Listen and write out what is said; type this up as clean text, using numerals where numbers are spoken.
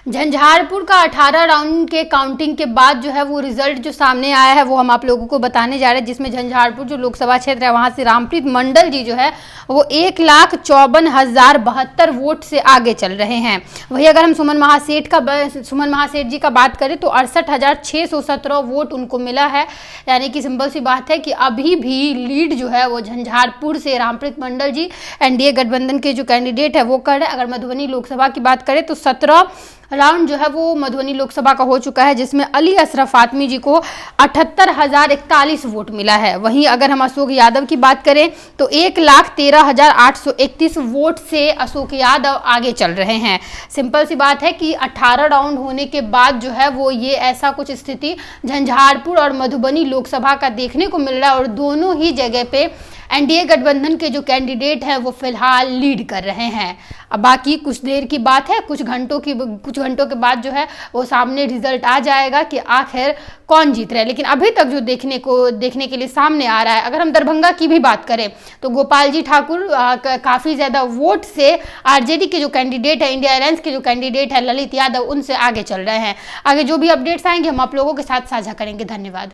झंझारपुर का 18 राउंड के काउंटिंग के बाद जो है वो रिजल्ट जो सामने आया है वो हम आप लोगों को बताने जा रहे हैं, जिसमें झंझारपुर जो लोकसभा क्षेत्र है वहां से रामप्रीत मंडल जी जो है वो 1,54,072 वोट से आगे चल रहे हैं। वही अगर हम सुमन महासेठ जी का बात करें तो 68,617 वोट उनको मिला है। यानी कि सिंपल सी बात है कि अभी भी लीड जो है वो झंझारपुर से रामप्रीत मंडल जी एनडीए गठबंधन के जो कैंडिडेट है वो कर रहे हैं। अगर मधुबनी लोकसभा की बात करें तो 17 राउंड जो है वो मधुबनी लोकसभा का हो चुका है, जिसमें अली अशरफ आत्मी जी को 78,041 वोट मिला है। वहीं अगर हम अशोक यादव की बात करें तो 1,13,831 वोट से अशोक यादव आगे चल रहे हैं। सिंपल सी बात है कि 18 राउंड होने के बाद जो है वो ये ऐसा कुछ स्थिति झंझारपुर और मधुबनी लोकसभा का देखने को मिल रहा है और दोनों ही जगह पे एनडीए गठबंधन के जो कैंडिडेट हैं वो फिलहाल लीड कर रहे हैं। अब बाकी कुछ देर की बात है, कुछ घंटों के बाद जो है वो सामने रिजल्ट आ जाएगा कि आखिर कौन जीत रहा है। लेकिन अभी तक जो देखने के लिए सामने आ रहा है, अगर हम दरभंगा की भी बात करें तो गोपाल जी ठाकुर काफ़ी ज़्यादा वोट से आरजेडी के जो कैंडिडेट है, इंडिया अलायंस के जो कैंडिडेट है ललित यादव, उनसे आगे चल रहे हैं। आगे जो भी अपडेट्स आएंगे हम आप लोगों के साथ साझा करेंगे। धन्यवाद।